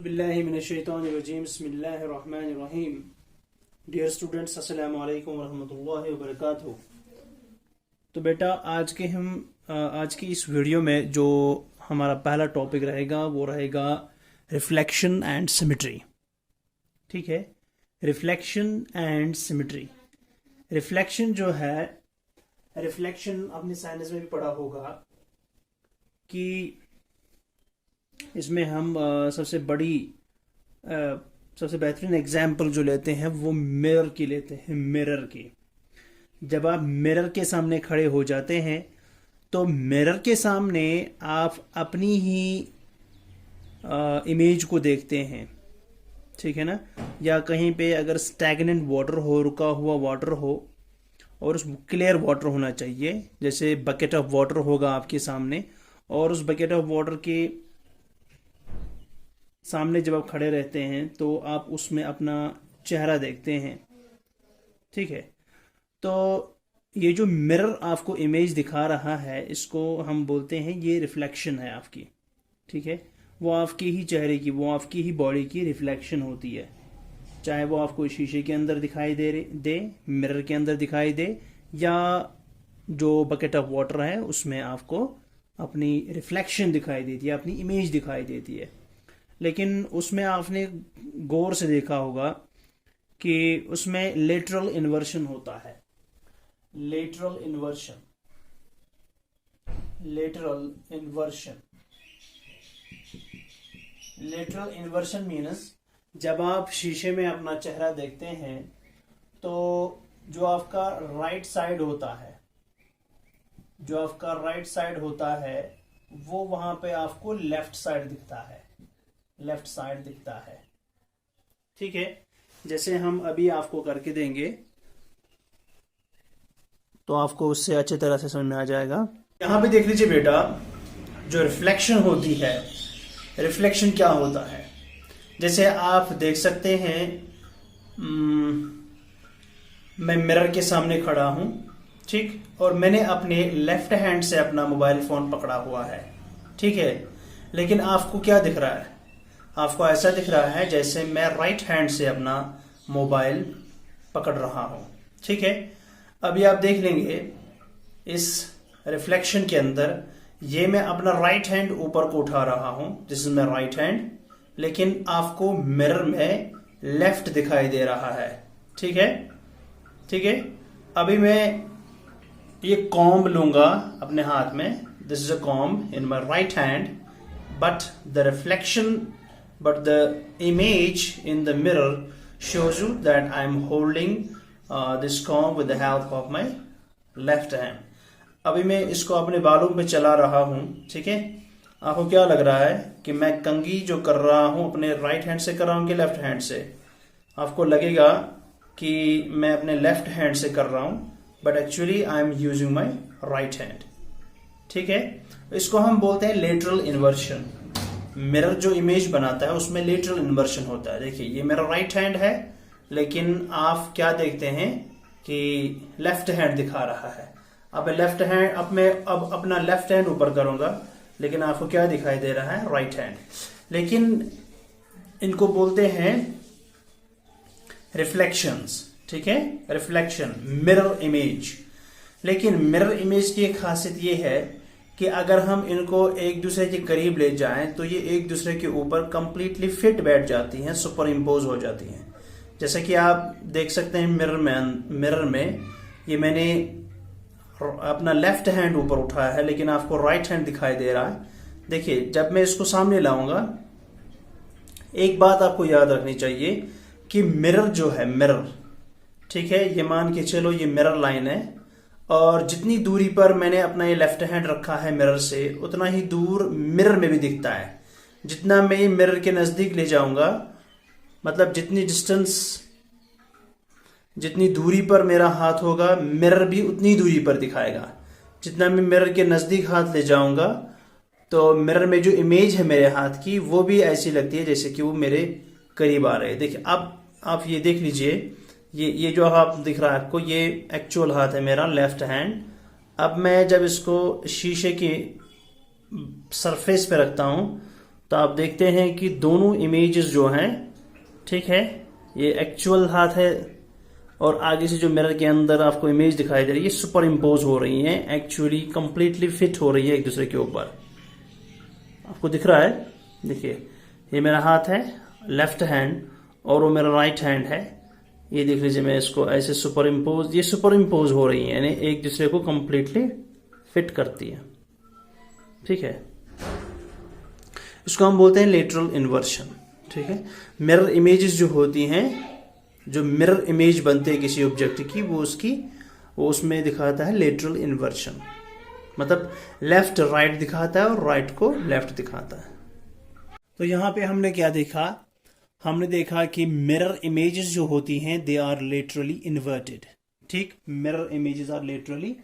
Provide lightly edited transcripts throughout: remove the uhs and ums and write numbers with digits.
बिस्मिल्लाहिर्रहमानिर्रहीम बिस्मिल्लाहिर्रहमानिर्रहीम। Dear students, अस्सलाम वालेकुम रहमतुल्लाहि व बरकातहू। तो बेटा आज की इस वीडियो में जो हमारा पहला टॉपिक रहेगा वो रहेगा रिफ्लेक्शन एंड सिमेट्री। ठीक है, रिफ्लेक्शन एंड सिमेट्री। रिफ्लेक्शन जो है, रिफ्लेक्शन आपने साइंस में भी पढ़ा होगा कि इसमें हम सबसे बेहतरीन एग्जाम्पल जो लेते हैं वो मिरर की लेते हैं। मिरर की, जब आप मिरर के सामने खड़े हो जाते हैं तो मिरर के सामने आप अपनी ही इमेज को देखते हैं। ठीक है ना। या कहीं पे अगर स्टैगनेंट वाटर हो, रुका हुआ वाटर हो, और उस क्लियर वाटर होना चाहिए, जैसे बकेट ऑफ वाटर होगा आपके सामने, और उस बकेट ऑफ वाटर के सामने जब आप खड़े रहते हैं तो आप उसमें अपना चेहरा देखते हैं। ठीक है, तो ये जो मिरर आपको इमेज दिखा रहा है इसको हम बोलते हैं ये रिफ्लेक्शन है आपकी। ठीक है, वो आपके ही चेहरे की, वो आपकी ही बॉडी की रिफ्लेक्शन होती है। चाहे वो आपको शीशे के अंदर दिखाई दे, मिरर के अंदर दिखाई दे, या जो बकेट ऑफ वाटर है उसमें आपको अपनी रिफ्लेक्शन दिखाई देती है, अपनी इमेज दिखाई देती है। लेकिन उसमें आपने गौर से देखा होगा कि उसमें लेटरल इन्वर्शन होता है। Lateral inversion, lateral inversion, lateral inversion means जब आप शीशे में अपना चेहरा देखते हैं तो जो आपका राइट साइड होता है, जो आपका राइट साइड होता है वो वहां पे आपको लेफ्ट साइड दिखता है, लेफ्ट साइड दिखता है। ठीक है, जैसे हम अभी आपको करके देंगे तो आपको उससे अच्छी तरह से समझ में आ जाएगा। यहां पे देख लीजिए बेटा, जो रिफ्लेक्शन होती है, रिफ्लेक्शन क्या होता है, जैसे आप देख सकते हैं मैं मिरर के सामने खड़ा हूं, ठीक, और मैंने अपने लेफ्ट हैंड से अपना मोबाइल फोन पकड़ा हुआ है। ठीक है, लेकिन आपको क्या दिख रहा है? आपको ऐसा दिख रहा है जैसे मैं राइट हैंड से अपना मोबाइल पकड़ रहा हूं। ठीक है, अभी आप देख लेंगे इस रिफ्लेक्शन के अंदर ये मैं अपना राइट हैंड ऊपर को उठा रहा हूं, this is my right hand, लेकिन आपको मिरर में लेफ्ट दिखाई दे रहा है। ठीक है, ठीक है। अभी मैं ये कॉम्ब लूंगा अपने हाथ में, this is a comb in my right hand, but the image in the mirror shows you that I'm holding this comb with the help of my left hand. अभी मैं इसको अपने बालों पे चला रहा हूं। ठीक है, आपको क्या लग रहा है कि मैं कंघी जो कर रहा हूं अपने राइट हैंड से कर रहा हूं कि लेफ्ट हैंड से? आपको लगेगा कि मैं अपने लेफ्ट हैंड से कर रहा हूं, but actually I am using my right hand. ठीक है, इसको हम बोलते हैं लेटरल इन्वर्शन। मिरर जो इमेज बनाता है उसमें लेटरल इन्वर्शन होता है। देखिए ये मेरा राइट हैंड है, लेकिन आप क्या देखते हैं कि लेफ्ट हैंड दिखा रहा है। अब लेफ्ट हैंड, अब मैं अपना लेफ्ट हैंड ऊपर करूंगा, लेकिन आपको क्या दिखाई दे रहा है? Right hand. लेकिन इनको बोलते हैं रिफ्लेक्शंस। ठीक है, रिफ्लेक्शन, मिरर इमेज। लेकिन मिरर इमेज की एक खासियत ये है कि अगर हम इनको एक दूसरे के करीब ले जाएं तो ये एक दूसरे के ऊपर कंप्लीटली फिट बैठ जाती हैं, सुपर इम्पोज हो जाती हैं। जैसे कि आप देख सकते हैं मिरर में ये मैंने अपना लेफ्ट हैंड ऊपर उठाया है, लेकिन आपको राइट हैंड दिखाई दे रहा है। देखिए जब मैं इसको सामने लाऊंगा, एक बात आपको याद रखनी चाहिए कि मिरर जो है, मिरर, ठीक है, ये मान के चलो ये मिरर लाइन है, और जितनी दूरी पर मैंने अपना ये लेफ्ट हैंड रखा है मिरर से, उतना ही दूर मिरर में भी दिखता है। जितना मैं ये मिरर के नजदीक ले जाऊंगा, मतलब जितनी दूरी पर मेरा हाथ होगा, मिरर भी उतनी दूरी पर दिखाएगा। जितना मैं मिरर के नजदीक हाथ ले जाऊंगा तो मिरर में जो इमेज है मेरे हाथ की वो भी ऐसी लगती है जैसे कि वो मेरे करीब आ रहे हैं। देखिए अब आप ये देख लीजिए, ये जो हाथ दिख रहा है आपको, ये एक्चुअल हाथ है मेरा, लेफ्ट हैंड। अब मैं जब इसको शीशे की सरफेस पे रखता हूं तो आप देखते हैं कि दोनों इमेजेस जो हैं, ठीक है, ये एक्चुअल हाथ है और आगे से जो मिरर के अंदर आपको इमेज दिखाई दे रही है सुपर इम्पोज हो रही है, एक्चुअली कंप्लीटली फिट हो रही है एक दूसरे के ऊपर। आपको दिख रहा है, देखिए ये मेरा हाथ है लेफ्ट हैंड और वो मेरा राइट हैंड है। ये देख लीजिए, मैं इसको ऐसे सुपर इम्पोज, ये सुपर इम्पोज हो रही है, यानी एक दूसरे को कंप्लीटली फिट करती है, ठीक है। इसको हम बोलते हैं लेटरल इन्वर्शन, ठीक है। मिरर इमेजेस जो होती हैं, जो मिरर इमेज बनते हैं किसी ऑब्जेक्ट की, वो उसमें दिखाता है लेटरल इन्वर्शन, मतलब लेफ्ट राइट दिखाता है और राइट को लेफ्ट दिखाता है। तो यहां पे हमने क्या देखा, हमने देखा कि मिरर इमेजेस जो होती हैं दे आर लेटरली इन्वर्टेड, ठीक। Mirror images are laterally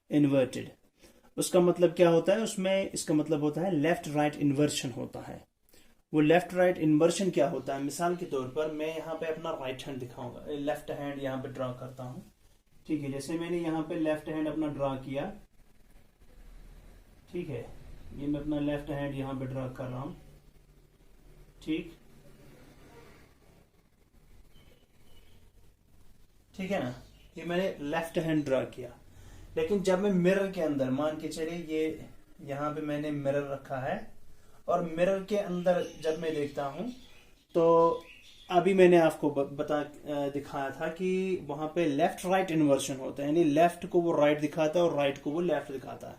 inverted. उसका मतलब क्या होता है, उसमें इसका मतलब होता है लेफ्ट राइट इन्वर्शन होता है। वो लेफ्ट राइट इन्वर्शन क्या होता है, मिसाल के तौर पर मैं यहाँ पे अपना राइट हैंड दिखाऊंगा, लेफ्ट हैंड यहाँ पे ड्रा करता हूँ, ठीक है। जैसे मैंने यहाँ पे लेफ्ट हैंड अपना ड्रा किया, ठीक है, ये मैं अपना लेफ्ट हैंड यहाँ पे ड्रा कर रहा हूँ, ठीक, ठीक है ना, ये मैंने लेफ्ट हैंड ड्रा किया। लेकिन जब मैं मिरर के अंदर, मान के चलिए ये यहाँ पे मैंने मिरर रखा है और मिरर के अंदर जब मैं देखता हूं, तो अभी मैंने आपको दिखाया था कि वहां पे लेफ्ट राइट इन्वर्शन होता है, यानी लेफ्ट को वो राइट दिखाता है और राइट को वो लेफ्ट दिखाता है,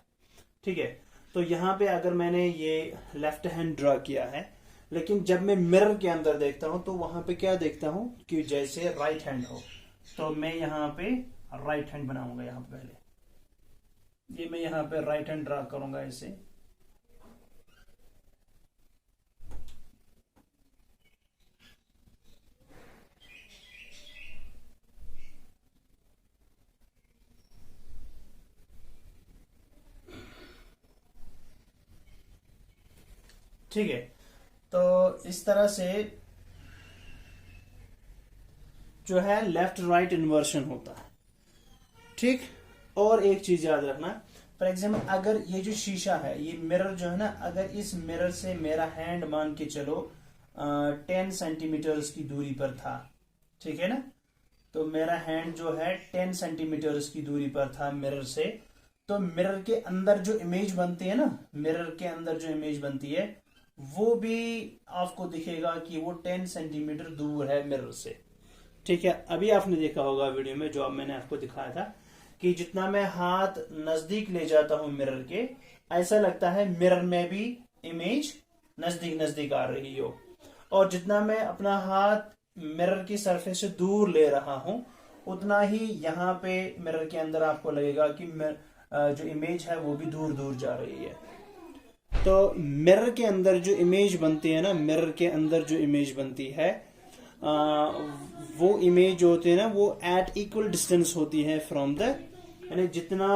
ठीक है। तो यहाँ पे अगर मैंने ये लेफ्ट हैंड ड्रा किया है, लेकिन जब मैं मिरर के अंदर देखता हूं तो वहां पे क्या देखता हूं कि जैसे राइट हैंड हो, तो मैं यहाँ पे राइट हैंड बनाऊंगा। यहाँ पे पहले ये मैं यहाँ पे राइट हैंड ड्रा करूंगा ऐसे, ठीक है। तो इस तरह से जो है लेफ्ट राइट इन्वर्शन होता है, ठीक। और एक चीज याद रखना, फॉर एग्जाम्पल अगर ये जो शीशा है, ये मिरर जो है ना, अगर इस मिरर से मेरा हैंड मान के चलो 10 सेंटीमीटर की दूरी पर था, ठीक है ना, तो मेरा हैंड जो है 10 सेंटीमीटर की दूरी पर था मिरर से, तो मिरर के अंदर जो इमेज बनती है ना, मिरर के अंदर जो इमेज बनती है वो भी आपको दिखेगा कि वो 10 सेंटीमीटर दूर है मिरर से, ठीक है। अभी आपने देखा होगा वीडियो में, जो अब मैंने आपको दिखाया था कि जितना मैं हाथ नजदीक ले जाता हूं मिरर के, ऐसा लगता है मिरर में भी इमेज नजदीक नजदीक आ रही हो, और जितना मैं अपना हाथ मिरर की सरफेस से दूर ले रहा हूं, उतना ही यहाँ पे मिरर के अंदर आपको लगेगा कि जो इमेज है वो भी दूर दूर जा रही है। तो मिरर के अंदर जो इमेज बनती है ना, मिरर के अंदर जो इमेज बनती है, वो इमेज जो होती है ना, वो एट इक्वल डिस्टेंस होती है फ्रॉम द, यानी जितना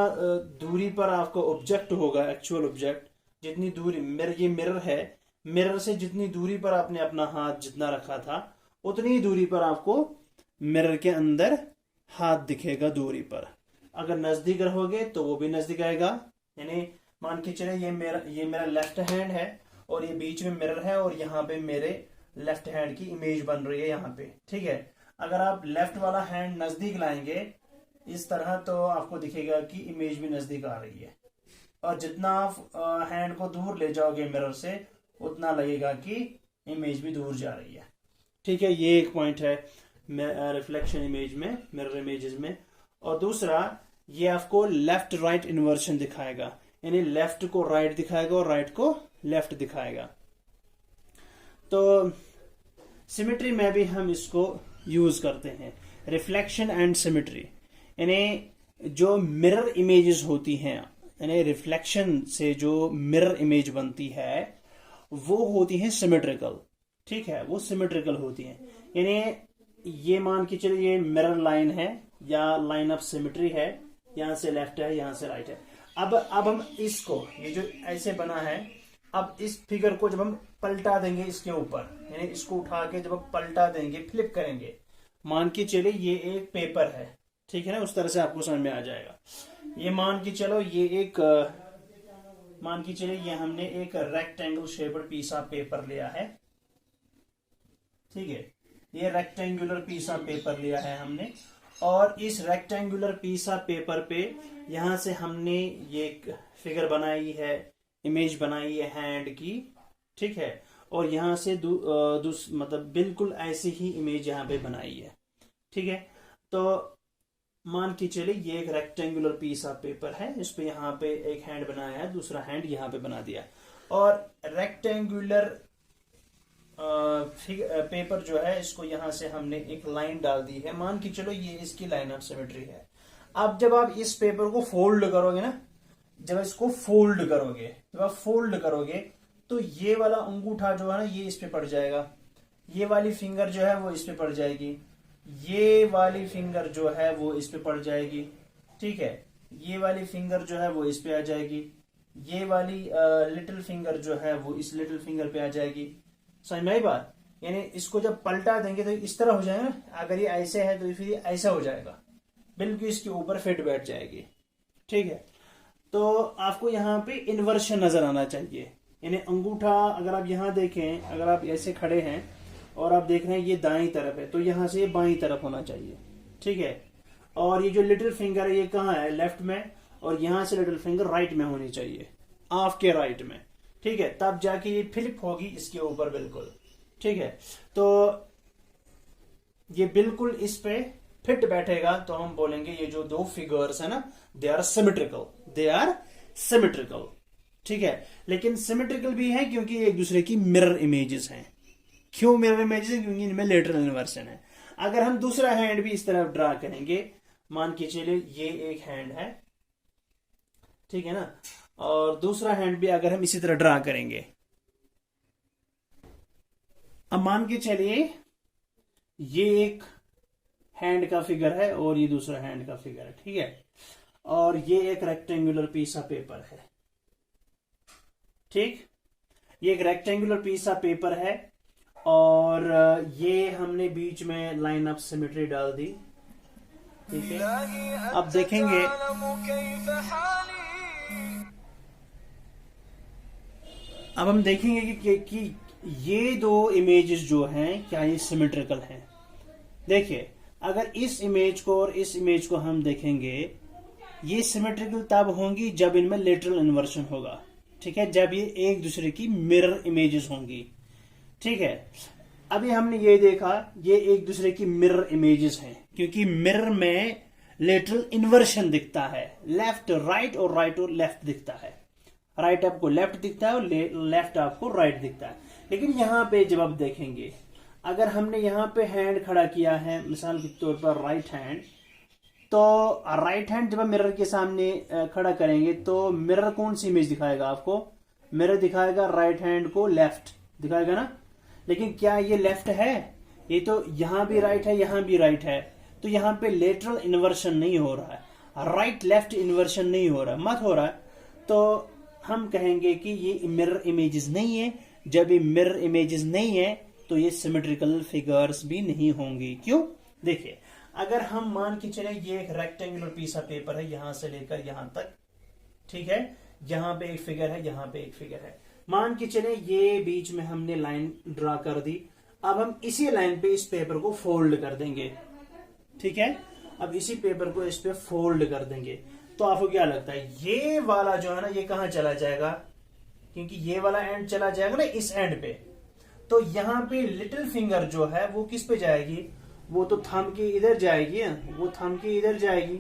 दूरी पर आपका ऑब्जेक्ट होगा, एक्चुअल ऑब्जेक्ट, जितनी दूरी ये मिरर है, मिरर से जितनी दूरी पर आपने अपना हाथ जितना रखा था, उतनी ही दूरी पर आपको मिरर के अंदर हाथ दिखेगा दूरी पर। अगर नजदीक रहोगे तो वो भी नजदीक आएगा, यानी मान के चले ये मेरा लेफ्ट हैंड है और ये बीच में मिरर है और यहाँ पे मेरे लेफ्ट हैंड की इमेज बन रही है यहाँ पे, ठीक है। अगर आप लेफ्ट वाला हैंड नजदीक लाएंगे इस तरह, तो आपको दिखेगा कि इमेज भी नजदीक आ रही है, और जितना आप हैंड को दूर ले जाओगे मिरर से, उतना लगेगा कि इमेज भी दूर जा रही है, ठीक है। ये एक पॉइंट है रिफ्लेक्शन इमेज में, मिरर इमेजेस में। और दूसरा, ये आपको लेफ्ट राइट इन्वर्शन दिखाएगा, यानी लेफ्ट को राइट दिखाएगा और राइट को लेफ्ट दिखाएगा। तो सिमेट्री में भी हम इसको यूज करते हैं, रिफ्लेक्शन एंड सिमेट्री, यानी जो मिरर इमेजेस होती हैं, यानी रिफ्लेक्शन से जो मिरर इमेज बनती है वो होती है सिमेट्रिकल, ठीक है, वो सिमेट्रिकल होती हैं। यानी ये मान के चलिए ये मिरर लाइन है या लाइन ऑफ सिमेट्री है, यहां से लेफ्ट है, यहां से राइट है। अब हम इसको, ये जो ऐसे बना है, अब इस फिगर को जब हम पलटा देंगे इसके ऊपर, यानी इसको उठा के जब हम पलटा देंगे, फ्लिप करेंगे, मान के चले ये एक पेपर है, ठीक है ना, उस तरह से आपको समझ में आ जाएगा। ये मान के चलो ये एक मान के चलिए ये हमने एक rectangle shaped piece of paper लिया है, ठीक है, ये रेक्टेंगुलर पीस ऑफ पेपर लिया है हमने, और इस रेक्टेंगुलर पीस ऑफ पेपर पे यहां से हमने ये फिगर बनाई है, इमेज बनाई है हैंड की, ठीक है, और यहां से मतलब बिल्कुल ऐसी ही इमेज यहां पे बनाई है, ठीक है। तो मान के चलिए ये एक रेक्टेंगुलर पीस ऑफ पेपर है, इस पे यहाँ पे एक हैंड बनाया है, दूसरा हैंड यहाँ पे बना दिया, और रेक्टेंगुलर पेपर जो है इसको यहां से हमने एक लाइन डाल दी है, मान के चलो ये इसकी लाइन ऑफ सिमेट्री है। अब जब आप इस पेपर को फोल्ड करोगे ना, जब इसको फोल्ड करोगे, जब आप फोल्ड करोगे तो ये वाला अंगूठा जो है ना ये इस पे पड़ जाएगा, ये वाली फिंगर जो है वो इस पे पड़ जाएगी, ये वाली फिंगर जो है वो इस पे पड़ जाएगी, ठीक है, ये वाली फिंगर जो है वो इस पे आ जाएगी, ये वाली लिटिल फिंगर जो है वो इस लिटिल फिंगर पे आ जाएगी। समझ में आई बात? यानी इसको जब पलटा देंगे तो इस तरह हो जाएगा ना, अगर ये ऐसे है तो फिर ऐसा हो जाएगा, बिल्कुल इसके ऊपर फिट बैठ जाएगी, ठीक है। तो आपको यहाँ पे इन्वर्शन नजर आना चाहिए, यानी अंगूठा अगर आप यहाँ देखें, अगर आप ऐसे खड़े हैं और आप देख रहे हैं ये दाईं तरफ है तो यहाँ से ये बाईं तरफ होना चाहिए, ठीक है, और ये जो लिटिल फिंगर है ये कहाँ है, लेफ्ट में, और यहाँ से लिटिल फिंगर राइट में होनी चाहिए, ऑफ के राइट में, ठीक है, तब जाके ये फ्लिप होगी इसके ऊपर बिल्कुल, ठीक है। तो ये बिल्कुल इस पे फिट बैठेगा तो हम बोलेंगे ये जो दो फिगर्स है ना they are symmetrical, they are symmetrical, ठीक है। लेकिन सिमेट्रिकल भी है क्योंकि एक दूसरे की मिरर इमेजेस हैं। क्यों मिरर इमेजेस हैं? क्योंकि इनमें लेटरल इन्वर्सन है। अगर हम दूसरा हैंड भी इस तरफ ड्रा करेंगे, मान के चलिए ये एक हैंड है, ठीक है ना, और दूसरा हैंड भी अगर हम इसी तरह ड्रा करेंगे, अब मान के चलिए ये एक हैंड का फिगर है और ये दूसरा हैंड का फिगर है, ठीक है, और ये एक रेक्टेंगुलर पीस ऑफ पेपर है, ठीक, ये एक रेक्टेंगुलर पीस ऑफ पेपर है और ये हमने बीच में लाइन ऑफ सिमेट्री डाल दी, ठीक है। अब देखेंगे अब हम देखेंगे कि ये दो इमेजेस जो हैं क्या ये सिमेट्रिकल हैं। देखिए अगर इस इमेज को और इस इमेज को हम देखेंगे, ये सिमेट्रिकल तब होंगी जब इनमें लेटरल इन्वर्शन होगा, ठीक है, जब ये एक दूसरे की मिरर इमेजेस होंगी, ठीक है। अभी हमने ये देखा ये एक दूसरे की मिरर इमेजेस हैं क्योंकि मिरर में लेटरल इन्वर्शन दिखता है, लेफ्ट राइट और राइट और लेफ्ट दिखता है, राइट आपको लेफ्ट दिखता है और लेफ्ट आपको राइट दिखता है। लेकिन यहाँ पे जब आप देखेंगे, अगर हमने यहाँ पे हैंड खड़ा किया है मिसाल के तौर पर राइट हैंड, तो राइट हैंड जब आप मिरर के सामने खड़ा करेंगे तो मिरर कौन सी इमेज दिखाएगा आपको? मिरर दिखाएगा राइट हैंड को लेफ्ट दिखाएगा ना। लेकिन क्या ये लेफ्ट है? ये तो यहाँ भी राइट है, यहाँ भी राइट है, तो यहाँ पे लेटरल इन्वर्शन नहीं हो रहा है, राइट लेफ्ट इन्वर्शन नहीं हो रहा, मत हो रहा है, तो हम कहेंगे कि ये मिरर इमेजेस नहीं है। जब ये मिरर इमेजेस नहीं है तो ये सिमेट्रिकल फिगर्स भी नहीं होंगी। क्यों? देखिए अगर हम मान के चले ये एक रेक्टेंगुलर पीस ऑफ पेपर है यहां से लेकर यहां तक, ठीक है, यहां पे एक फिगर है, यहां पे एक फिगर है, मान के चले ये बीच में हमने लाइन ड्रा कर दी। अब हम इसी लाइन पे इस पेपर को फोल्ड कर देंगे, ठीक है, अब इसी पेपर को इस पे फोल्ड कर देंगे, तो आपको क्या लगता है ये वाला जो है ना ये कहां चला जाएगा? क्योंकि ये वाला एंड चला जाएगा ना इस एंड पे, तो यहां पे लिटिल फिंगर जो है वो किस पे जाएगी? वो तो थंब के इधर जाएगी, वो थंब के इधर जाएगी,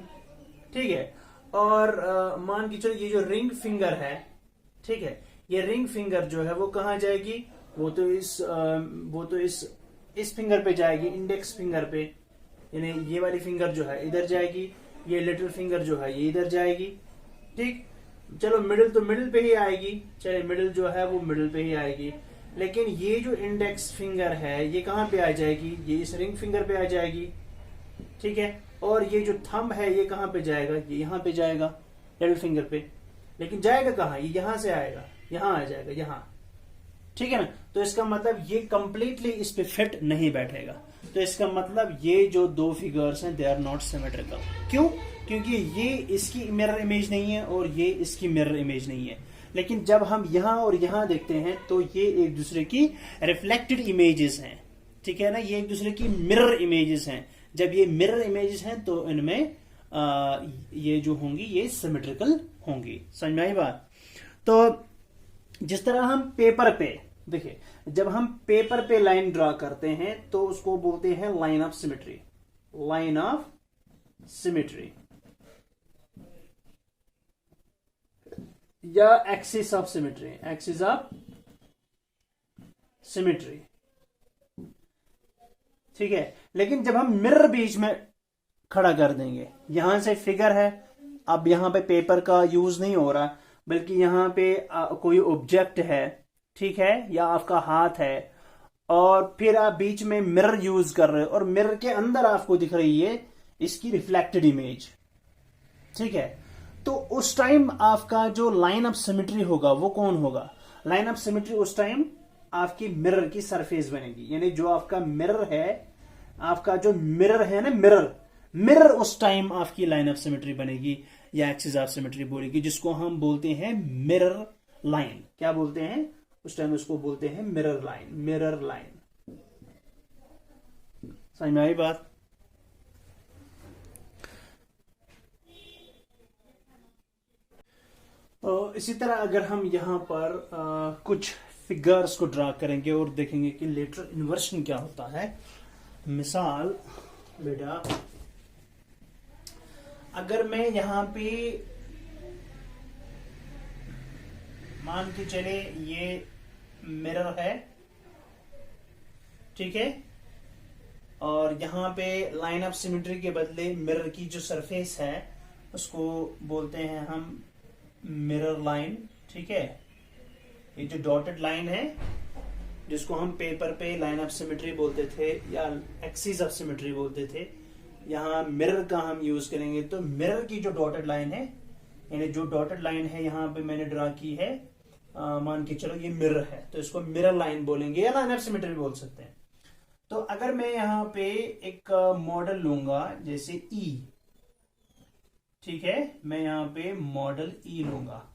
ठीक है। और मान के चलो ये जो रिंग फिंगर है, ठीक है, ये रिंग फिंगर जो है वो कहां जाएगी? वो तो इस फिंगर पे जाएगी, इंडेक्स फिंगर पे, यानी ये वाली फिंगर जो है इधर जाएगी, ये लिटिल फिंगर जो है ये इधर जाएगी, ठीक। चलो मिडिल तो मिडिल पे ही आएगी, चले मिडिल जो है वो मिडिल पे ही आएगी, लेकिन ये जो इंडेक्स फिंगर है ये कहां पे आ जाएगी? ये इस रिंग फिंगर पे आ जाएगी, ठीक है। और ये जो थंब है ये कहां पे जाएगा? ये यहां पे जाएगा लिटिल फिंगर पे, लेकिन जाएगा कहां? ये यहां से आएगा, यहां आ जाएगा, यहां, ठीक है ना। तो इसका मतलब ये कंप्लीटली इस पे फिट नहीं बैठेगा, तो इसका मतलब ये जो दो फिगर्स हैं दे आर नॉट सिमेट्रिकल। क्यों? क्योंकि ये इसकी मिरर इमेज नहीं है और ये इसकी मिरर इमेज नहीं है। लेकिन जब हम यहां और यहां देखते हैं तो ये एक दूसरे की रिफ्लेक्टेड इमेजेस हैं, ठीक है ना, ये एक दूसरे की मिरर इमेजेस हैं। जब ये मिरर इमेजेस हैं तो इनमें ये जो होंगी ये सिमेट्रिकल होंगी। समझ में आई बात? तो जिस तरह हम पेपर पे देखिए, जब हम पेपर पे लाइन ड्रा करते हैं तो उसको बोलते हैं line of symmetry, line of symmetry या axis of symmetry, axis of symmetry, ठीक है। लेकिन जब हम मिरर बीच में खड़ा कर देंगे, यहां से फिगर है, अब यहां पे पेपर का यूज नहीं हो रहा, बल्कि यहां पे कोई ऑब्जेक्ट है, ठीक है, या आपका हाथ है, और फिर आप बीच में मिरर यूज कर रहे हो और मिरर के अंदर आपको दिख रही है इसकी रिफ्लेक्टेड इमेज, ठीक है। तो उस टाइम आपका जो लाइन ऑफ सिमेट्री होगा वो कौन होगा? लाइन ऑफ सिमेट्री उस टाइम आपकी मिरर की सरफेस बनेगी, यानी जो आपका मिरर है, आपका जो मिरर है ना, मिरर उस टाइम आपकी लाइन ऑफ सिमेट्री बनेगी या एक्सिस ऑफ सिमेट्री बोलेगी, जिसको हम बोलते हैं मिरर लाइन। क्या बोलते हैं उस टाइम? उसको बोलते हैं मिरर लाइन, मिरर लाइन। समझ में आई बात? इसी तरह अगर हम यहां पर कुछ फिगर्स को ड्रा करेंगे और देखेंगे कि लेटरल इन्वर्शन क्या होता है। मिसाल बेटा, अगर मैं यहां पे मान के चले ये मिरर है, ठीक है, और यहां पे लाइन ऑफ सिमेट्री के बदले मिरर की जो सरफेस है उसको बोलते हैं हम मिरर लाइन, ठीक है। ये जो डॉटेड लाइन है जिसको हम पेपर पे लाइन ऑफ सिमेट्री बोलते थे या एक्सिस ऑफ सिमेट्री बोलते थे, यहां मिरर का हम यूज करेंगे। तो मिरर की जो डॉटेड लाइन है, यानी जो डॉटेड लाइन है यहां पे मैंने ड्रा की है, मान के चलो ये मिरर है, तो इसको मिरर लाइन बोलेंगे या लाइन ऑफ सिमेट्री बोल सकते हैं। तो अगर मैं यहां पे एक मॉडल लूंगा जैसे ई, ठीक है, मैं यहां पे मॉडल ई लूंगा,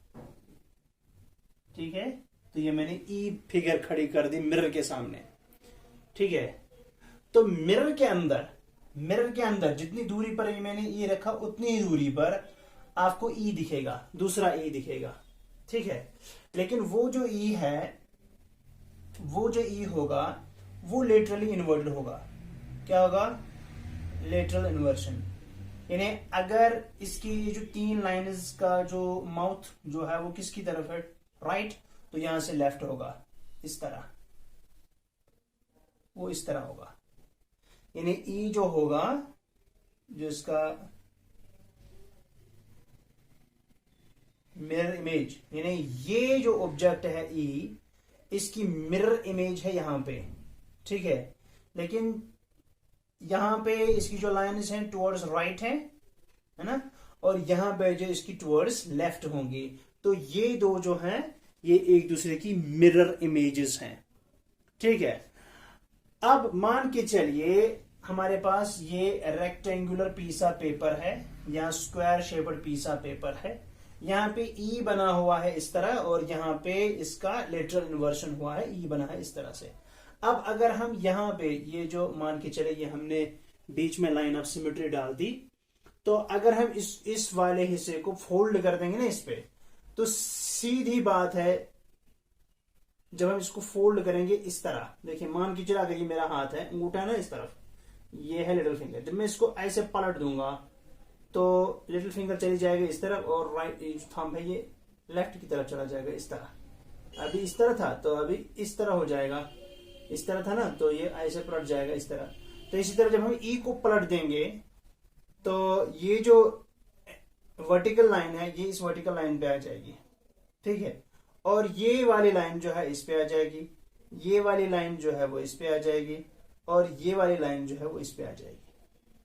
ठीक है, तो ये मैंने ई फिगर खड़ी कर दी मिरर के सामने, ठीक है। तो मिरर के अंदर जितनी दूरी पर ये मैंने ई रखा उतनी ही दूरी पर आपको ई दिखेगा, दूसरा ई दिखेगा, ठीक है। लेकिन वो जो ई होगा वो लेटरली इन्वर्टेड होगा। क्या होगा? Lateral inversion. यानी अगर इसकी ये जो 3 लाइन्स का जो माउथ जो है वो किसकी तरफ है? राइट, तो यहां से लेफ्ट होगा, इस तरह, वो इस तरह होगा। यानी ई जो होगा, जो इसका मिरर इमेज, यानी ये जो ऑब्जेक्ट है ई, इसकी मिरर इमेज है यहां पे, ठीक है। लेकिन यहां पे इसकी जो लाइन्स हैं टुवर्ड्स राइट है ना, और यहां पे जो इसकी टुवर्ड्स लेफ्ट होंगी। तो ये दो जो हैं ये एक दूसरे की मिरर इमेजेस हैं, ठीक है। अब मान के चलिए हमारे पास ये रेक्टेंगुलर पीस ऑफ पेपर है या square shaped piece of paper है, यहां पे ई बना हुआ है इस तरह, और यहां पे इसका लेटरल इन्वर्शन हुआ है, ई बना है इस तरह से। अब अगर हम यहां पे ये जो मान के चले ये हमने बीच में लाइन ऑफ सिमेट्री डाल दी, तो अगर हम इस वाले हिस्से को फोल्ड कर देंगे ना इस पे, तो सीधी बात है जब हम इसको फोल्ड करेंगे इस तरह, देखिए मान के चला अगर ये मेरा हाथ है, अंगूठा है ना इस तरफ, ये है लिटिल फिंगर, जब मैं इसको ऐसे पलट दूंगा तो लिटिल फिंगर चली जाएगा इस तरफ और राइट थंब है ये लेफ्ट की तरफ चला जाएगा इस तरह। अभी इस तरह था तो अभी इस तरह हो जाएगा, इस तरह था ना तो ये ऐसे पलट जाएगा इस तरह। तो इसी तरह जब हम ई को पलट देंगे तो ये जो वर्टिकल लाइन है ये इस वर्टिकल लाइन पे आ जाएगी, ठीक है, और ये वाली लाइन जो है इस पे आ जाएगी, ये वाली लाइन जो है वो इस पे आ जाएगी, और ये वाली लाइन जो है वो इस पे आ जाएगी,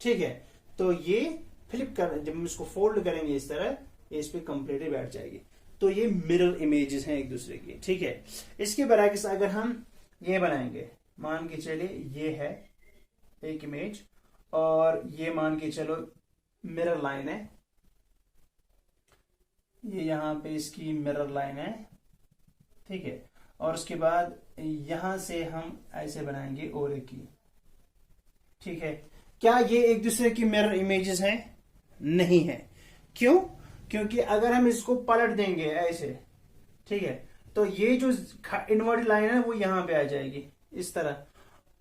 ठीक है। तो ये फ्लिप कर, जब हम इसको फोल्ड करेंगे इस तरह, ये इस पे कंप्लीटली बैठ जाएगी। तो ये मिरर इमेजेस हैं एक दूसरे की, ठीक है। इसके बरअक्स अगर हम ये बनाएंगे, मान के चलिए ये है एक इमेज और ये मान के चलो मिरर लाइन है, ये यहाँ पे इसकी मिरर लाइन है, ठीक है। और उसके बाद यहां से हम ऐसे बनाएंगे और एक की, ठीक है। क्या ये एक दूसरे की मिरर इमेजेस हैं? नहीं है। क्यों? क्योंकि अगर हम इसको पलट देंगे ऐसे, ठीक है, तो ये जो इनवर्ट लाइन है वो यहां पे आ जाएगी इस तरह,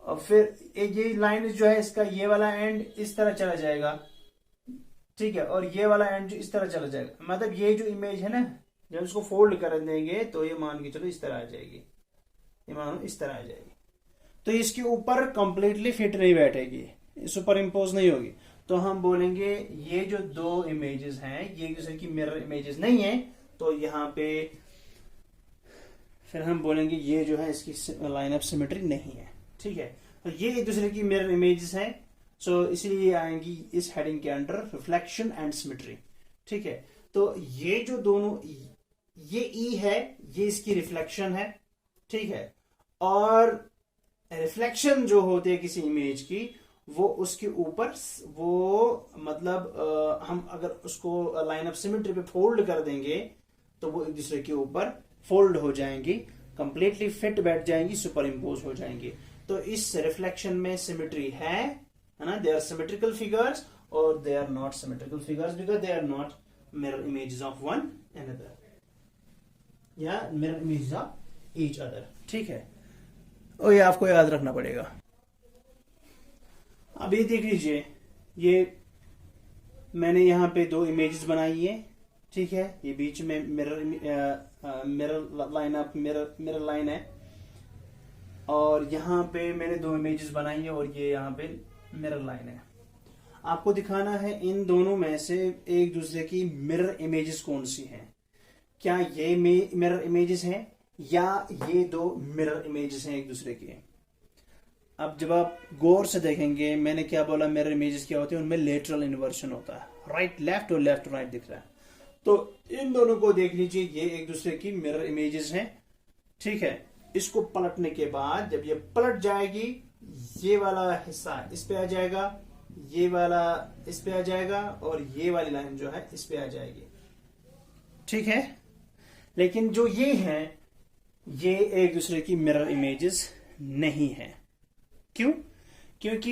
और फिर ये लाइन जो है इसका ये वाला एंड इस तरह चला जाएगा, ठीक है, और ये वाला एंड जो इस तरह चला जाएगा। मतलब ये जो इमेज है ना, जब इसको फोल्ड कर देंगे तो ये मान के चलो इस तरह आ जाएगी, ये मानो इस तरह आ जाएगी। तो इसके ऊपर कंप्लीटली फिट नहीं बैठेगी, सुपर इम्पोज नहीं होगी। तो हम बोलेंगे ये जो दो इमेजेस हैं ये एक दूसरे की मिरर इमेजेस नहीं है, तो यहाँ पे फिर हम बोलेंगे ये जो है इसकी लाइन ऑफ सिमेट्री नहीं है, ठीक है। तो ये एक दूसरे की मिरर इमेजेस हैं, सो इसलिए आएंगी इस हेडिंग के अंडर रिफ्लेक्शन एंड सिमेट्री, ठीक है। तो ये जो दोनों, ये ई है, ये इसकी रिफ्लेक्शन है, ठीक है। और रिफ्लेक्शन जो होती है किसी इमेज की, वो उसके ऊपर वो मतलब हम अगर उसको लाइन ऑफ सिमेट्री पे फोल्ड कर देंगे तो वो एक दूसरे के ऊपर फोल्ड हो जाएंगी, कंप्लीटली फिट बैठ जाएंगी, सुपर इम्पोज हो जाएंगी। तो इस रिफ्लेक्शन में सिमेट्री है ना, दे आर सिमेट्रिकल फिगर्स और they are not symmetrical figures because they are not mirror images of one another या mirror images of each other, ठीक है। और ये आपको याद रखना पड़ेगा। अब ये देख लीजिए, ये मैंने यहाँ पे दो इमेजेस बनाई है, ठीक है। ये बीच में mirror line of mirror line है, और यहाँ पे मैंने दो इमेजेस बनाई है और ये यहाँ पे मिरर लाइन है। आपको दिखाना है इन दोनों में से एक दूसरे की मिरर इमेजेस कौन सी हैं। क्या ये मिरर इमेजेस हैं या ये दो मिरर इमेजेस हैं एक दूसरे के। अब जब आप गौर से देखेंगे, मैंने क्या बोला, मिरर इमेजेस क्या होते हैं, उनमें लेटरल इन्वर्शन होता है, राइट लेफ्ट और लेफ्ट राइट दिख रहा है। तो इन दोनों को देख लीजिए, ये एक दूसरे की मिरर इमेजेस हैं, ठीक है। इसको पलटने के बाद जब ये पलट जाएगी, ये वाला हिस्सा इस पे आ जाएगा, ये वाला इस पे आ जाएगा, और ये वाली लाइन जो है इस पे आ जाएगी, ठीक है। लेकिन जो ये है, ये एक दूसरे की मिरर इमेजेस नहीं है। क्यों? क्योंकि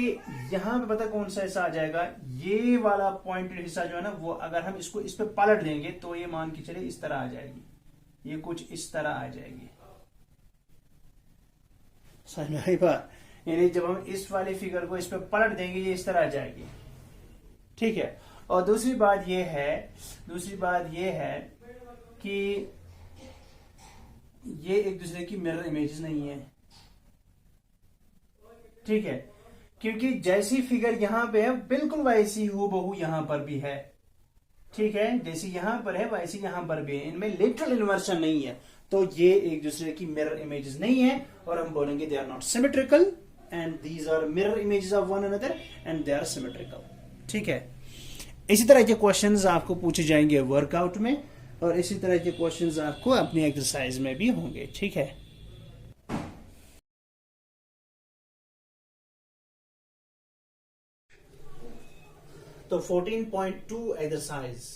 यहां पे पता कौन सा हिस्सा आ जाएगा, ये वाला पॉइंटेड हिस्सा जो है ना, वो अगर हम इसको इस पे पलट देंगे तो ये मान के चले इस तरह आ जाएगी, ये कुछ इस तरह आ जाएगी। समझ में आई बात? यानी जब हम इस वाली फिगर को इस पे पलट देंगे ये इस तरह आ जाएगी, ठीक है। और दूसरी बात ये है कि ये एक दूसरे की मिरर इमेजेस नहीं है, ठीक है। क्योंकि जैसी फिगर यहां पे है बिल्कुल वैसी हूबहू यहां पर भी है, ठीक है। जैसी यहां पर है वैसी यहां पर भी है, इनमें लेटरल इन्वर्शन नहीं है, तो ये एक दूसरे की मिरर इमेजेस नहीं है, और हम बोलेंगे they are not symmetrical and these are mirror images of one another and they are symmetrical, ठीक है। इसी तरह के क्वेश्चंस आपको पूछे जाएंगे वर्कआउट में, और इसी तरह के क्वेश्चंस आपको अपनी एक्सरसाइज में भी होंगे, ठीक है। तो 14.2 एक्सरसाइज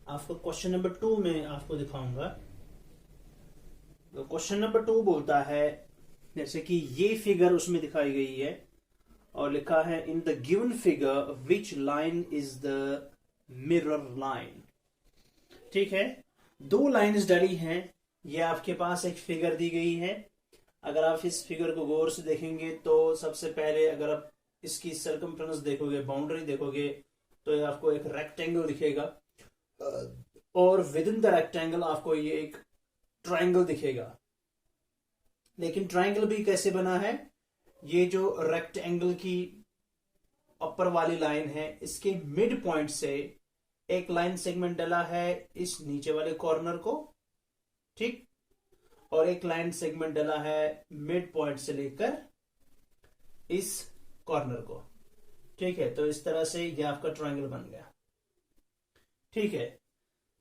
आपको क्वेश्चन नंबर 2 में आपको दिखाऊंगा। तो क्वेश्चन नंबर 2 बोलता है, जैसे कि ये फिगर उसमें दिखाई गई है और लिखा है in the given figure which line is the mirror line, ठीक है। दो लाइंस डली हैं, ये आपके पास एक फिगर दी गई है। अगर आप इस फिगर को गौर से देखेंगे तो सबसे पहले अगर आप इसकी सर्कमफ्रेंस देखोगे, बाउंड्री देखोगे, तो ये आपको एक रेक्टेंगल दिखेगा, और विद इन द रेक्टेंगल आपको ये एक ट्रायंगल दिखेगा। लेकिन ट्रायंगल भी कैसे बना है, ये जो रेक्टेंगल की अपर वाली लाइन है, इसके मिड पॉइंट से एक लाइन सेगमेंट डला है इस नीचे वाले कॉर्नर को, ठीक, और एक लाइन सेगमेंट डला है मिड पॉइंट से लेकर इस कॉर्नर को, ठीक है। तो इस तरह से ये आपका ट्रायंगल बन गया, ठीक है।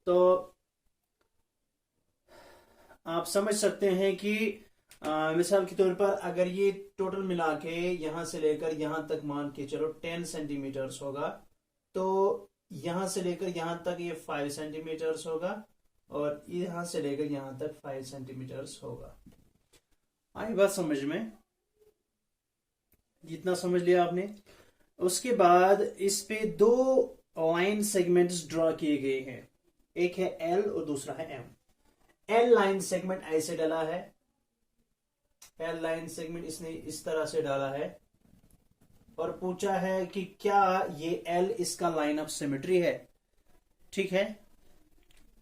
तो आप समझ सकते हैं कि मिसाल के तौर पर अगर ये टोटल मिला के यहां से लेकर यहां तक मान के चलो 10 सेंटीमीटर्स होगा, तो यहां से लेकर यहां तक ये 5 सेंटीमीटर्स होगा और यहां से लेकर यहां तक 5 सेंटीमीटर्स होगा। आई बात समझ में? जितना समझ लिया आपने। उसके बाद इस पे दो लाइन सेगमेंट्स ड्रॉ किए गए हैं, एक है एल और दूसरा है एम। एल लाइन सेगमेंट ऐसे डाला है, एल लाइन सेगमेंट इसने इस तरह से डाला है और पूछा है कि क्या ये एल इसका लाइन ऑफ सिमेट्री है। ठीक है,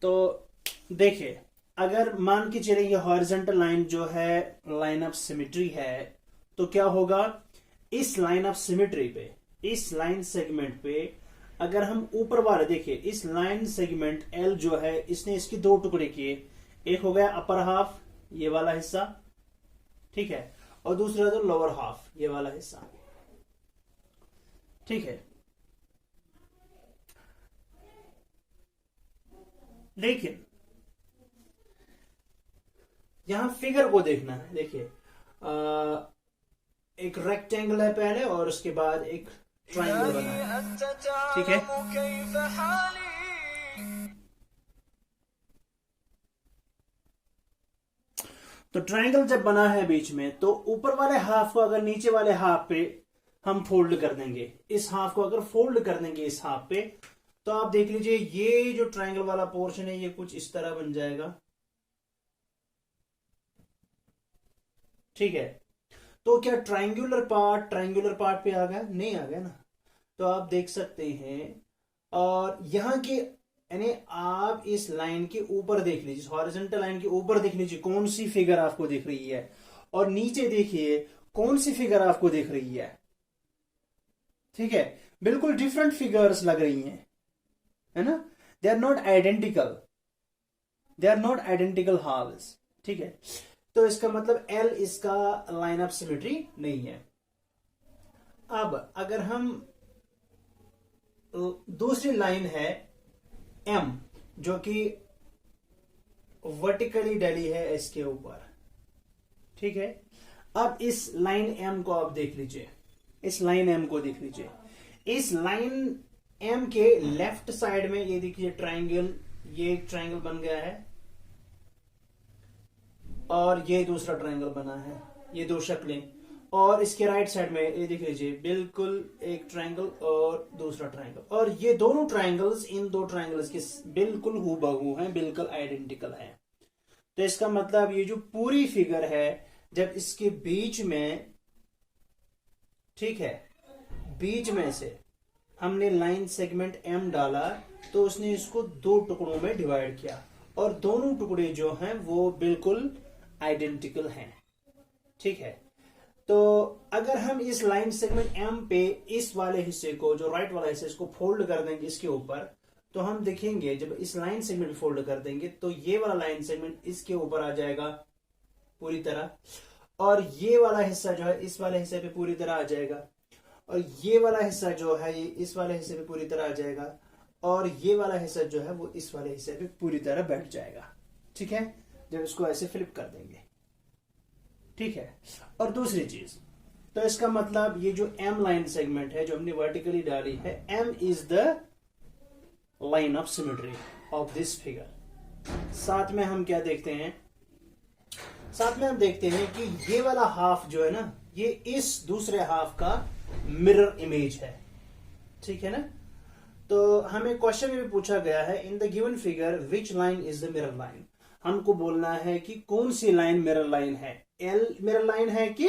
तो देखिए अगर मान के चले ये हॉरिजॉन्टल लाइन जो है लाइन ऑफ सिमेट्री है, तो क्या होगा, इस लाइन ऑफ सिमेट्री पे, इस लाइन सेगमेंट पे अगर हम ऊपर वाले देखिए, इस लाइन सेगमेंट एल जो है इसने इसके दो टुकड़े किए, एक हो गया अपर हाफ ये वाला हिस्सा, ठीक है, और दूसरा तो लोअर हाफ ये वाला हिस्सा। ठीक है, लेकिन यहां फिगर को देखना है। देखिए एक रेक्टेंगल है पहले और उसके बाद एक ट्रायंगल बना है। ठीक है, तो ट्रायंगल जब बना है बीच में, तो ऊपर वाले हाफ को अगर नीचे वाले हाफ पे हम फोल्ड कर देंगे, इस हाफ को अगर फोल्ड कर देंगे इस हाफ पे, तो आप देख लीजिए ये जो ट्रायंगल वाला पोर्शन है ये कुछ इस तरह बन जाएगा। ठीक है, तो क्या ट्रायंगुलर पार्ट पे आ गया? नहीं आ गया ना। तो आप देख सकते हैं, और यहां के यानी आप इस लाइन के ऊपर देख लीजिए, हॉरिजॉन्टल लाइन के ऊपर देख लीजिए कौन सी फिगर आपको दिख रही है, और नीचे देखिए कौन सी फिगर आपको दिख रही है। ठीक है, बिल्कुल डिफरेंट फिगर्स लग रही हैं, है ना। They are not identical, they are not identical halves. ठीक है, तो इसका मतलब एल इसका लाइन ऑफ सिमेट्री नहीं है। अब अगर हम दूसरी लाइन है एम जो कि वर्टिकली डली है इसके ऊपर। ठीक है, अब इस लाइन एम को आप देख लीजिए, इस लाइन एम को देख लीजिए। इस लाइन एम के लेफ्ट साइड में ये देखिए ट्रायंगल, ये एक ट्रायंगल बन गया है और ये दूसरा ट्रायंगल बना है, ये दो शक्लें। और इसके राइट साइड में ये देख लीजिए बिल्कुल एक ट्रायंगल और दूसरा ट्रायंगल, और ये दोनों ट्रायंगल्स इन दो ट्रायंगल्स के बिल्कुल हूबहू हैं, बिल्कुल आइडेंटिकल हैं। तो इसका मतलब ये जो पूरी फिगर है, जब इसके बीच में, ठीक है, बीच में से हमने लाइन सेगमेंट एम डाला, तो उसने इसको दो टुकड़ों में डिवाइड किया और दोनों टुकड़े जो हैं वो बिल्कुल आइडेंटिकल हैं। ठीक है, तो अगर हम इस लाइन सेगमेंट एम पे इस वाले हिस्से को, जो राइट वाला हिस्सा, इसको फोल्ड कर देंगे इसके ऊपर, तो हम देखेंगे जब इस लाइन सेगमेंट फोल्ड कर देंगे तो ये वाला लाइन सेगमेंट इसके ऊपर आ जाएगा पूरी तरह, और ये वाला हिस्सा जो है इस वाले हिस्से पे पूरी तरह आ जाएगा, और ये वाला हिस्सा जो है ये इस वाले हिस्से पे पूरी तरह आ जाएगा, और ये वाला हिस्सा जो है वो इस वाले हिस्से पे पूरी तरह बैठ जाएगा। ठीक है, जब इसको ऐसे फ्लिप कर देंगे। ठीक है, और दूसरी चीज, तो इसका मतलब ये जो एम लाइन सेगमेंट है जो हमने वर्टिकली डाली है, M is the line of symmetry of this figure. साथ में हम क्या देखते हैं, साथ में हम देखते हैं कि ये वाला हाफ जो है ना, ये इस दूसरे हाफ का मिरर इमेज है। ठीक है ना, तो हमें क्वेश्चन में भी पूछा गया है, in the given figure which line is the mirror line. हमको बोलना है कि कौन सी लाइन मिरर लाइन है, एल मिरर लाइन है कि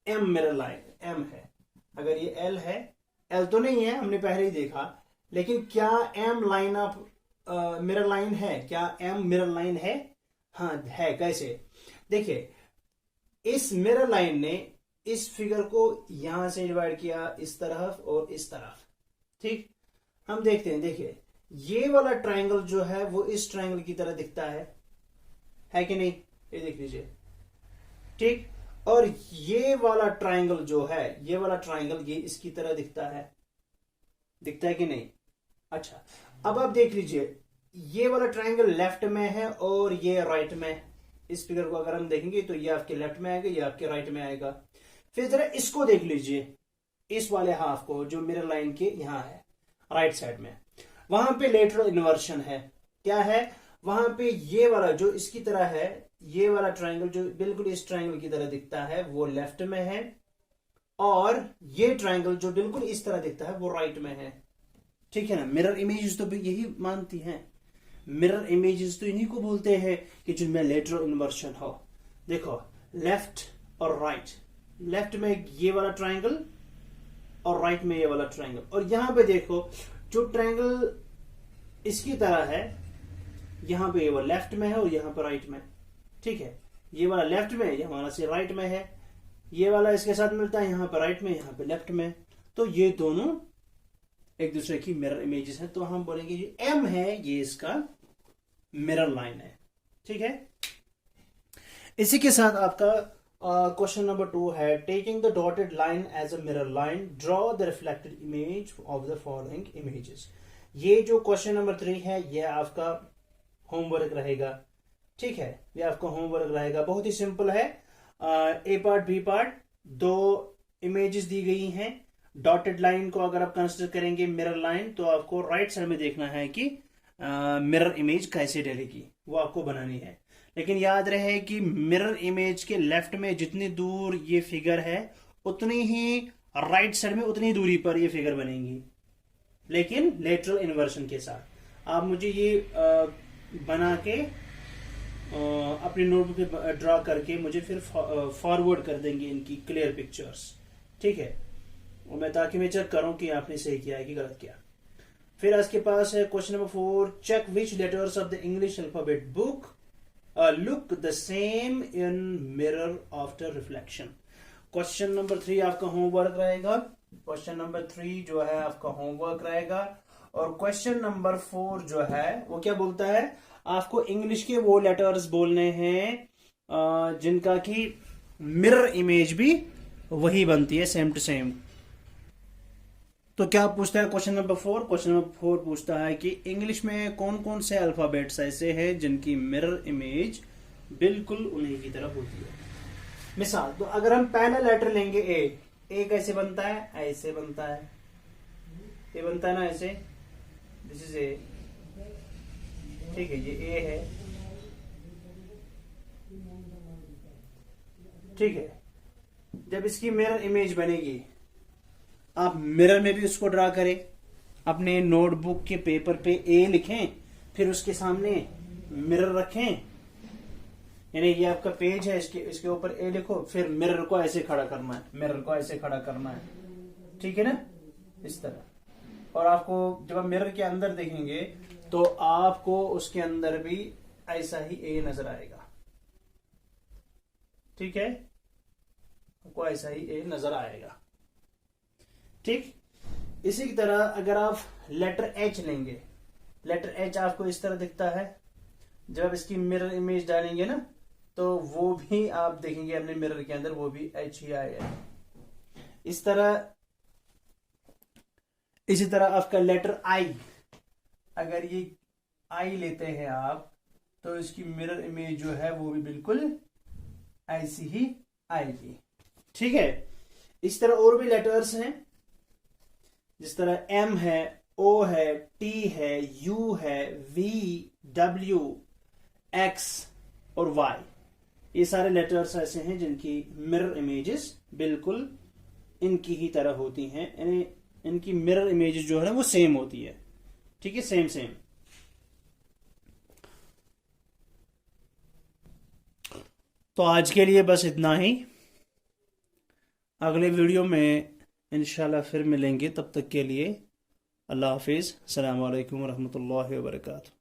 एम मिरर लाइन। एम है, अगर ये एल है, एल तो नहीं है, हमने पहले ही देखा, लेकिन क्या M line of mirror line है, क्या एम मिरर लाइन है? हाँ है। कैसे? देखिए, इस मिरर लाइन ने इस फिगर को यहां से डिवाइड किया इस तरफ और इस तरफ। ठीक, हम देखते हैं, देखिए ये वाला ट्रायंगल जो है वो इस ट्रायंगल की तरह दिखता है कि नहीं? ये देख लीजिए। ठीक, और ये वाला ट्रायंगल जो है, ये वाला ट्रायंगल ये इसकी तरह दिखता है कि नहीं? अच्छा, अब आप देख लीजिए, ये वाला ट्रायंगल लेफ्ट में है और ये राइट में। इस फिगर को अगर हम देखेंगे तो ये आपके लेफ्ट में आएगा, ये आपके राइट में आएगा। फिर जरा इसको देख लीजिए, इस वाले हाफ को जो मिरर लाइन के यहां है राइट साइड में। वहां पे लेटरल इन्वर्शन है। क्या है वहां पे? ये वाला जो इसकी तरह है, ये वाला ट्रायंगल जो बिल्कुल इस ट्रायंगल की तरह दिखता है वो लेफ्ट में है, और ये ट्रायंगल जो बिल्कुल इस तरह दिखता है वो राइट में है। ठीक है ना। मिरर इमेजेस तो यही मानती हैं। मिरर इमेजेस तो इन्हीं को बोलते हैं कि जिनमें लेटरल इन्वर्शन हो। देखो लेफ्ट और राइट, लेफ्ट में ये वाला ट्रायंगल और राइट में ये वाला ट्रायंगल, और यहां पे देखो जो ट्रायंगल इसकी तरह है यहां पे ये वाला लेफ्ट में है और यहां पर राइट में। ठीक है, ये वाला लेफ्ट में, ये हमारा से राइट में है, ये वाला इसके साथ मिलता है यहां पर राइट में, यहां पे लेफ्ट में। तो ये दोनों एक दूसरे की मिरर इमेजेस हैं। तो हम बोलेंगे ये एम है, ये इसका मिरर लाइन है। ठीक है, इसी के साथ आपका क्वेश्चन नंबर 2 है, taking the dotted line as a mirror line, draw the reflected image of the following images. ये जो क्वेश्चन नंबर 3 है ये आपका होमवर्क रहेगा। ठीक है, ये आपका होमवर्क रहेगा, बहुत ही सिंपल है। ए पार्ट बी पार्ट, दो इमेजेस दी गई हैं। डॉटेड लाइन को अगर आप कंसिडर करेंगे मिरर लाइन, तो आपको राइट साइड में देखना है कि मिरर इमेज कैसे डलेगी, वो आपको बनानी है। लेकिन याद रहे कि मिरर इमेज के लेफ्ट में जितनी दूर ये फिगर है उतनी ही राइट साइड में उतनी दूरी पर ये फिगर बनेगी, लेकिन लेटरल इन्वर्शन के साथ। आप मुझे ये बना के अपनी नोटबुक पे ड्रॉ करके मुझे फिर फॉरवर्ड कर देंगे इनकी क्लियर पिक्चर्स। ठीक है, और मैं ताकि मैं चेक करूं कि आपने सही किया है कि गलत किया। फिर इसके पास है question number 4, check which letters of the English alphabet book look the same in mirror after reflection. Question number 3 आपका होमवर्क रहेगा। क्वेश्चन नंबर 3 जो है आपका होमवर्क रहेगा, और क्वेश्चन नंबर 4 जो है वो क्या बोलता है, आपको इंग्लिश के वो लेटर्स बोलने हैं जिनका की मिरर इमेज भी वही बनती है, सेम टू सेम। तो क्या पूछता है क्वेश्चन नंबर 4? क्वेश्चन नंबर 4 पूछता है कि इंग्लिश में कौन कौन से अल्फाबेट्स ऐसे हैं जिनकी मिरर इमेज बिल्कुल उन्हीं की तरह होती है। मिसाल, तो अगर हम पहला लेटर लेंगे ए कैसे बनता है? ऐसे बनता है, ये बनता है ना ऐसे, दिस इज ए। ठीक है, ये ए है। ठीक है, जब इसकी मिरर इमेज बनेगी, आप मिरर में भी उसको ड्रा करें, अपने नोटबुक के पेपर पे ए लिखें, फिर उसके सामने मिरर रखें, यानी ये आपका पेज है, इसके ऊपर ए लिखो, फिर मिरर को ऐसे खड़ा करना है, मिरर को ऐसे खड़ा करना है। ठीक है ना, इस तरह। और आपको जब आप मिरर के अंदर देखेंगे तो आपको उसके अंदर भी ऐसा ही ए नजर आएगा। ठीक है, आपको ऐसा ही ए नजर आएगा। ठीक, इसी की तरह अगर आप लेटर एच लेंगे, लेटर एच आपको इस तरह दिखता है। जब आप इसकी मिरर इमेज डालेंगे ना, तो वो भी आप देखेंगे अपने मिरर के अंदर, वो भी एच ही आएगा इस तरह। इसी तरह आपका लेटर आई, अगर ये आई लेते हैं आप, तो इसकी मिरर इमेज जो है वो भी बिल्कुल ऐसी ही आएगी। ठीक है, इस तरह और भी लेटर्स हैं, जिस तरह एम है, ओ है, टी है, यू है, वी, डब्ल्यू, एक्स और वाई। ये सारे लेटर्स ऐसे हैं जिनकी मिरर इमेजेस बिल्कुल इनकी ही तरह होती हैं, यानी इनकी मिरर इमेजेस जो है वो सेम होती है। ठीक है, सेम सेम। तो आज के लिए बस इतना ही। अगले वीडियो में इंशाल्लाह फिर मिलेंगे, तब तक के लिए अल्लाह हाफिज़। अस्सलामु अलैकुम रहमतुल्लाहि व बरकातुहू।